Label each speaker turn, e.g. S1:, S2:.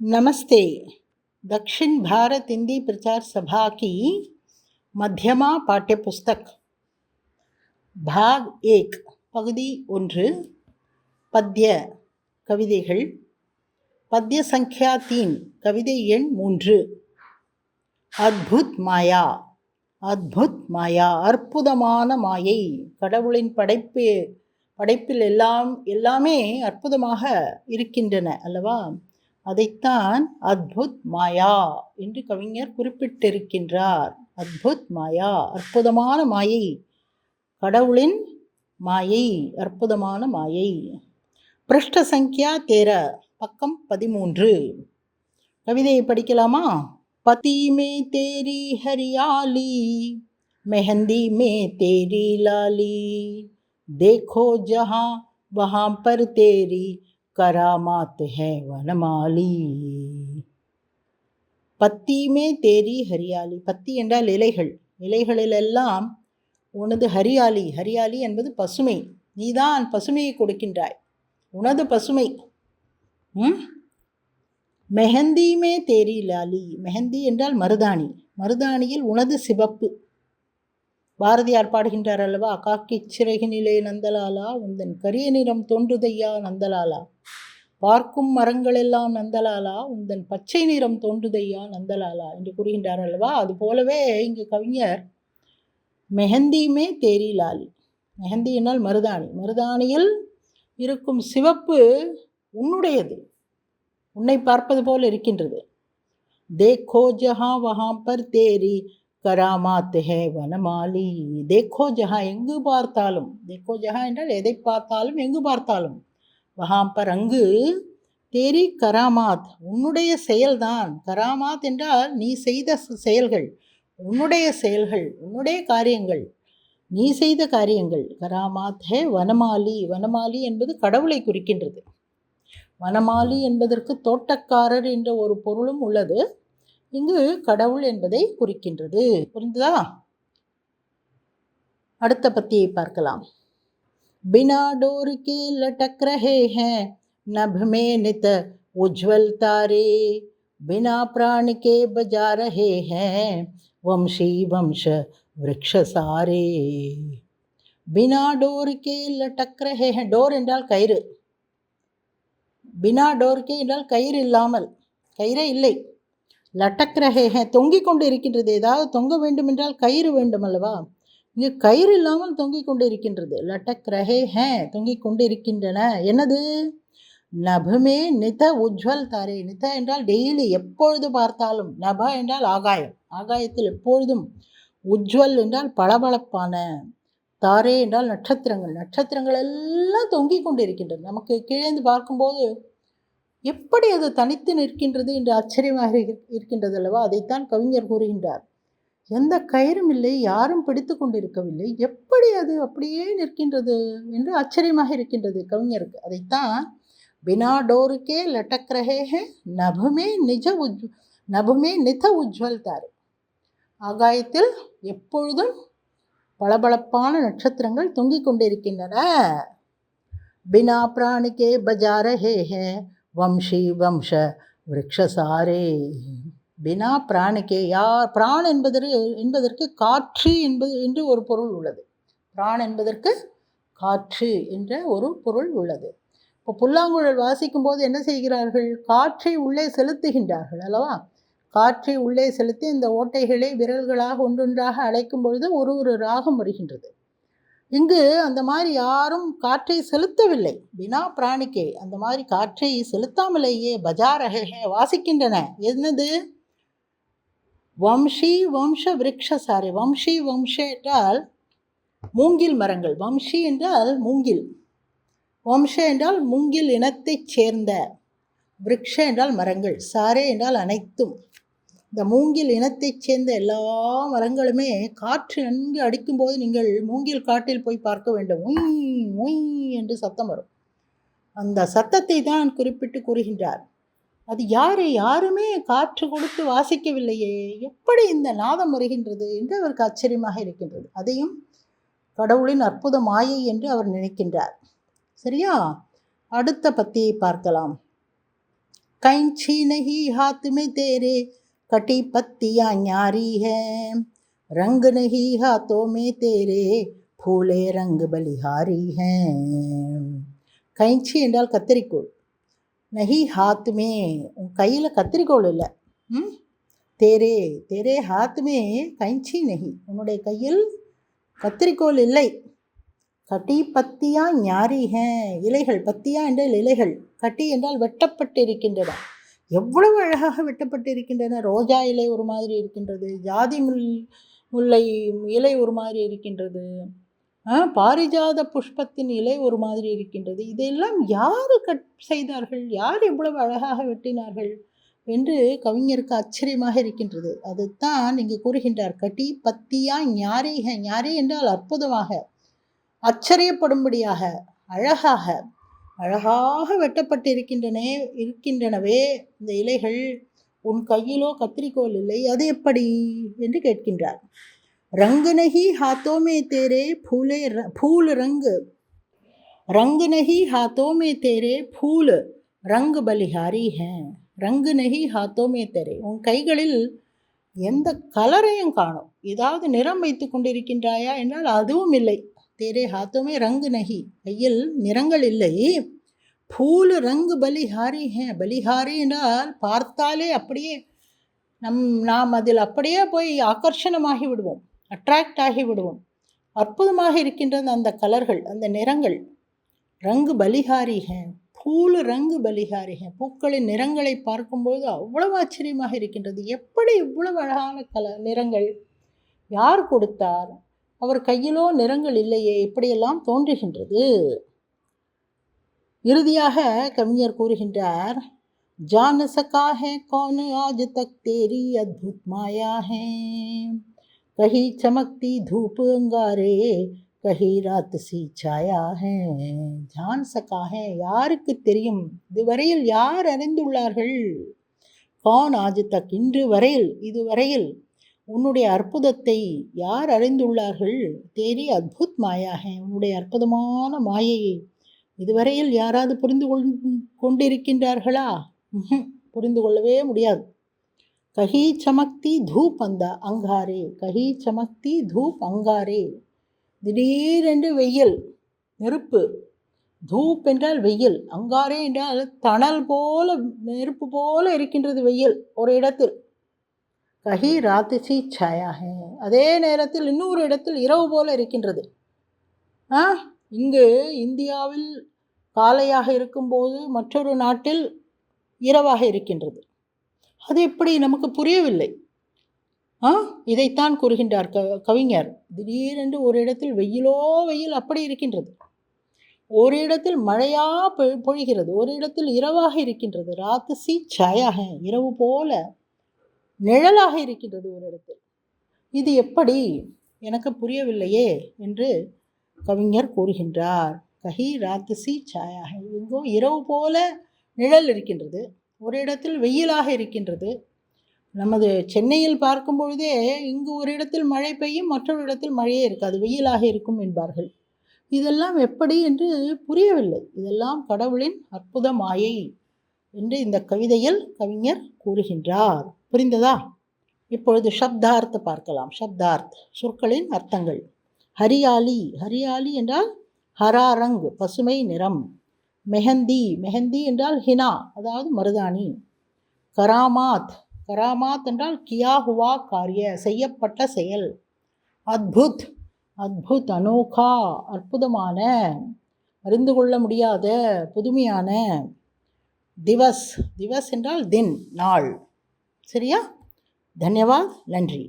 S1: नमस्ते। दक्षिण भारत हिंदी प्रचार सभा की मध्यमा पाठ्य पुस्तक भाग 1 பகுதி 1 பத்ய கவிதைகள் பத்ய சங்கியா 3 கவிதை எண் 3 அத்புத் மாயா. அத்புத் மாயா அற்புதமான மாயை. கடவுளின் படைப்பில் எல்லாமே அற்புதமாக இருக்கின்றன அல்லவா? அதைத்தான் அத்புத் மாயா என்று கவிஞர் குறிப்பிட்டிருக்கின்றார். அத்புத் மாயா அற்புதமான மாயை, கடவுளின் மாயை, அற்புதமான மாயை. பிருஷ்ட சங்கியா 13 பக்கம் 13. கவிதையை படிக்கலாமா? பதி மே தேரி ஹரியாலி, மெஹந்தி மே தேரி லாலி, देखो जहाँ वहाँ पर तेरी करामात है वनमाली. பத்திமே தேரி ஹரியாலி. பத்தி என்றால் இலைகள். இலைகளிலெல்லாம் உனது ஹரியாலி. ஹரியாலி என்பது பசுமை. நீதான் பசுமையை கொடுக்கின்றாய், உனது பசுமை. மெஹந்திமே தேரி லாலி. மெஹந்தி என்றால் மருதாணி. மருதாணியில் உனது சிவப்பு. பாரதியார் பாடுகின்றார் அல்லவா? காக்கி சிறகினிலே நந்தலாலா, உந்தன் கரிய நிறம் தோன்றுதையா நந்தலாலா, பார்க்கும் மரங்களெல்லாம் நந்தலாலா, உந்தன் பச்சை நிறம் தோன்றுதையா நந்தலாலா என்று கூறுகின்றார் அல்லவா? அது போலவே இங்கு கவிஞர் மெஹந்தியுமே தேரி லாலி. மெஹந்தி என்னால் மருதாணி. மருதாணியில் இருக்கும் சிவப்பு உன்னுடையது, உன்னை பார்ப்பது போல் இருக்கின்றது. தேக்கோ ஜஹா வஹா பர் தேரி கராமாத் ஹே வனமாலி. தேக்கோ ஜஹா எங்கு பார்த்தாலும். தேக்கோ ஜஹா என்றால் எதை பார்த்தாலும், எங்கு பார்த்தாலும். வஹாம் பர் அங்கு, தேரி கராமாத் உன்னுடைய செயல்தான். கராமாத் என்றால் நீ செய்த செயல்கள், உன்னுடைய செயல்கள், உன்னுடைய காரியங்கள், நீ செய்த காரியங்கள். கராமாத் ஹே வனமாலி. வனமாலி என்பது கடவுளை குறிக்கின்றது. வனமாலி என்பதற்கு தோட்டக்காரர் என்ற ஒரு பொருளும் உள்ளது. இங்கு கடவுள் என்பதை குறிக்கின்றது. புரிந்ததா? அடுத்த பத்தியை பார்க்கலாம். बिना डोर के लटक रहे हैं नभ में नित उज्ज्वल तारे, बिना प्राण के बजा रहे हैं वंशी वंश वृक्ष सारे. बिना डोर के लटक रहे हैं. डोर என்றால் கயிறு. बिना डोर के என்றால் கயிறு இல்லாமல், கயிறே இல்லை. லட்டக் ரஹே ஹே தொங்கிக் கொண்டு இருக்கின்றது. ஏதாவது தொங்க வேண்டும் என்றால் கயிறு வேண்டும் அல்லவா? இங்கு கயிறு இல்லாமல் தொங்கிக் கொண்டு இருக்கின்றது. லட்டக் ரஹே ஹே தொங்கிக் கொண்டு இருக்கின்றன. என்னது? நபமே நித உஜ்வல் தாரே. நித என்றால் டெய்லி, எப்பொழுது பார்த்தாலும். நப என்றால் ஆகாயம், ஆகாயத்தில் எப்பொழுதும். உஜ்வல் என்றால் பளபளப்பான. தாரே என்றால் நட்சத்திரங்கள், நட்சத்திரங்கள் எல்லாம் தொங்கிக் கொண்டு இருக்கின்றன. நமக்கு கீழேந்து பார்க்கும்போது எப்படி அது தனித்து நிற்கின்றது என்று ஆச்சரியமாக இருக்கின்றது அல்லவா? அதைத்தான் கவிஞர் கூறுகின்றார். எந்த கயிறும் இல்லை, யாரும் பிடித்து கொண்டிருக்கவில்லை, எப்படி அது அப்படியே நிற்கின்றது என்று ஆச்சரியமாக இருக்கின்றது கவிஞருக்கு. அதைத்தான் பினா டோருக்கே லட்டக் ரஹே ஹே நபமே நித உஜ்வல் தாரே. ஆகாயத்தில் எப்பொழுதும் பளபளப்பான நட்சத்திரங்கள் தொங்கிக் கொண்டிருக்கின்றன. பினா பிராணிக்கே பஜா ரஹே ஹே வம்ஷி வம்ச விரக்ஷசாரே. பினா பிராணிக்கே. யார் பிரான் என்பதற்கு காற்று என்று ஒரு பொருள் உள்ளது. பிரான் என்பதற்கு காற்று என்ற ஒரு பொருள் உள்ளது. இப்போ புல்லாங்குழல் வாசிக்கும் போது என்ன செய்கிறார்கள்? காற்றை உள்ளே செலுத்துகின்றார்கள் அல்லவா? காற்றை உள்ளே செலுத்தி இந்த ஓட்டைகளை விரல்களாக ஒன்றொன்றாக அழைக்கும் பொழுது ஒரு ராகம் வருகின்றது. இங்கு அந்த மாதிரி யாரும் காற்றை செலுத்தவில்லை. பினா பிராணிக்கே, அந்த மாதிரி காற்றை செலுத்தாமலேயே பஜாரஹே வாசிக்கின்றன. என்னது? வம்ஷி வம்ச விரக்ஷசாரே. வம்ஷி வம்ச என்றால் மூங்கில் மரங்கள். வம்ஷி என்றால் மூங்கில், வம்ச என்றால் மூங்கில் இனத்தைச் சேர்ந்த, விரக்ஷ என்றால் மரங்கள், சாரே என்றால் அனைத்தும். இந்த மூங்கில் இனத்தைச் சேர்ந்த எல்லா மரங்களுமே காற்று நன்கு அடிக்கும்போது நீங்கள் மூங்கில் காட்டில் போய் பார்க்க வேண்டும். உய் உய் என்று சத்தம் வரும். அந்த சத்தத்தை தான் குறிப்பிட்டு கூறுகின்றார். அது யாருமே காற்று கொடுத்து வாசிக்கவில்லையே, எப்படி இந்த நாதம் வருகின்றது என்று அவருக்கு ஆச்சரியமாக இருக்கின்றது. அதையும் கடவுளின் அற்புத மாயை என்று அவர் நினைக்கின்றார். சரியா? அடுத்த பத்தியை பார்க்கலாம். कैंची नहीं हाथ में तेरे, कटी पत्तियां न्यारी है, रंग नहीं हाथों में तेरे, फूले रंग बलिहारी हैं. கைச்சி என்றால் கத்தரிக்கோள். நஹி ஹாத் மே, உன் கையில் கத்திரிக்கோள் இல்லை. தேரே தேரே ஹாத் மே கைச்சி நஹி, உன்னுடைய கையில் கத்திரிக்கோள் இல்லை. கட்டி பத்தியா ஞாரி ஹே, இலைகள். பத்தியா என்றால் இலைகள், கட்டி என்றால் வெட்டப்பட்டு இருக்கின்றன. எவ்வளவு அழகாக வெட்டப்பட்டு இருக்கின்றன. ரோஜா இலை ஒரு மாதிரி இருக்கின்றது, ஜாதி முல்லை இலை ஒரு மாதிரி இருக்கின்றது, பாரிஜாத புஷ்பத்தின் இலை ஒரு மாதிரி இருக்கின்றது. இதையெல்லாம் யார் செய்தார்கள், யார் இவ்வளவு அழகாக வெட்டினார்கள் என்று கவிஞருக்கு ஆச்சரியமாக இருக்கின்றது. அதுதான் இங்கு கூறுகின்றார். கட்டி பத்தியா ஞாரி ஹே. ஞாரி என்றால் அற்புதமாக, ஆச்சரியப்படும்படியாக, அழகாக அழகாக வெட்டப்பட்டு இருக்கின்றனவே இந்த இலைகள். உன் கையிலோ கத்திரிக்கோள் இல்லை, அது எப்படி என்று கேட்கின்றார். रंग नहीं हाथों में तेरे फूल रंग, रंग नहीं हाथों में तेरे फूल रंग बलिहारी हैं. रंग नहीं हाथों में तेरे, உன் கைகளில் எந்த கலரையும் காணும். ஏதாவது நிறம் வைத்து கொண்டிருக்கின்றாயா என்றால் அதுவும் இல்லை. தேரே ஹாத்தோமே ரங்கு நகி, கையில் நிறங்கள் இல்லை. ஃபூல் ரங்கு பலிஹாரி ஹே. பலிஹாரி என்றால் பார்த்தாலே அப்படியே நாம் அதில் அப்படியே போய் ஆகர்ஷணமாகி விடுவோம், அட்ராக்ட் ஆகி விடுவோம். அற்புதமாக இருக்கின்றது அந்த கலர்கள், அந்த நிறங்கள். ரங்கு பலிஹாரி ஹே, ஃபூல் ரங்கு பலிஹாரி ஹே. பூக்களின் நிறங்களை பார்க்கும்போது அவ்வளவு ஆச்சரியமாக இருக்கின்றது. எப்படி இவ்வளவு அழகான நிறங்கள், யார் கொடுத்தார்? அவர் கையிலோ நிறங்கள் இல்லையே, இப்படியெல்லாம் தோன்றுகின்றது. இறுதியாக கவிஞர் கூறுகின்றார். जान सका है कौन आज तक तेरी अद्भुत माया है, कहीं चमकती धूप अंगारे, कहीं रात सी छाया है. जान सका है, யாருக்கு தெரியும், இதுவரையில் யார் அறிந்துள்ளார்கள். कौन आज तक, இன்று வரையில், இதுவரையில் உன்னுடைய அற்புதத்தை யார் அறிந்துள்ளார்கள். தேரி அத்புத் மாயா ஹே, உன்னுடைய அற்புதமான மாயையை இதுவரையில் யாராவது புரிந்து கொண்டிருக்கின்றார்களா? புரிந்து கொள்ளவே முடியாது. கஹி சமக்தி தூப் அங்காரே, கஹி சமக்தி தூப் அங்காரே. திடீரென்று வெயில், நெருப்பு. தூப் என்றால் வெயில், அங்காரே என்றால் தணல் போல, நெருப்பு போல இருக்கின்றது வெயில் ஒரு இடத்தில். கஹி ராத்திசி சாயா ஹே, அதே நேரத்தில் இன்னொரு இடத்தில் இரவு போல இருக்கின்றது. இங்கு இந்தியாவில் காலையாக இருக்கும்போது மற்றொரு நாட்டில் இரவாக இருக்கின்றது. அது எப்படி நமக்கு புரியவில்லை. இதைத்தான் கூறுகின்றார் கவிஞர். திடீரென்று ஒரு இடத்தில் வெயிலோ வெயில் அப்படி இருக்கின்றது, ஒரு இடத்தில் மழையா பொழிகிறது, ஒரு இடத்தில் இரவாக இருக்கின்றது. ராத்திசி சாயாக, இரவு போல நிழலாக இருக்கின்றது ஒரு இடத்தில். இது எப்படி, எனக்கு புரியவில்லையே என்று கவிஞர் கூறுகின்றார். கஹி ராத்திசி சாயாக, எங்கோ இரவு போல நிழல் இருக்கின்றது, ஒரு இடத்தில் வெயிலாக இருக்கின்றது. நமது சென்னையில் பார்க்கும் பொழுதே இங்கு ஒரு இடத்தில் மழை பெய்யும், மற்றொரு இடத்தில் மழையே இருக்காது, வெயிலாக இருக்கும் என்பார்கள். இதெல்லாம் எப்படி என்று புரியவில்லை. இதெல்லாம் கடவுளின் அற்புத மாயை என்று இந்த கவிதையில் கவிஞர் கூறுகின்றார். புரிந்ததா? இப்பொழுது சப்தார்த்த பார்க்கலாம். சப்தார்த், சொற்களின் அர்த்தங்கள். ஹரியாலி, ஹரியாலி என்றால் ஹராரங், பசுமை நிறம். மெஹந்தி, மெஹந்தி என்றால் ஹினா, அதாவது மருதாணி. கராமாத், கராமாத் என்றால் கியா ஹுவா காரிய, செய்யப்பட்ட செயல். அத்புத், அத்புத் அனோகா, அற்புதமான, அறிந்து கொள்ள முடியாத, புதுமையான. திவஸ், திவஸ் என்றால் தின், நாள். சரியா? தன்யவாத், நன்றி.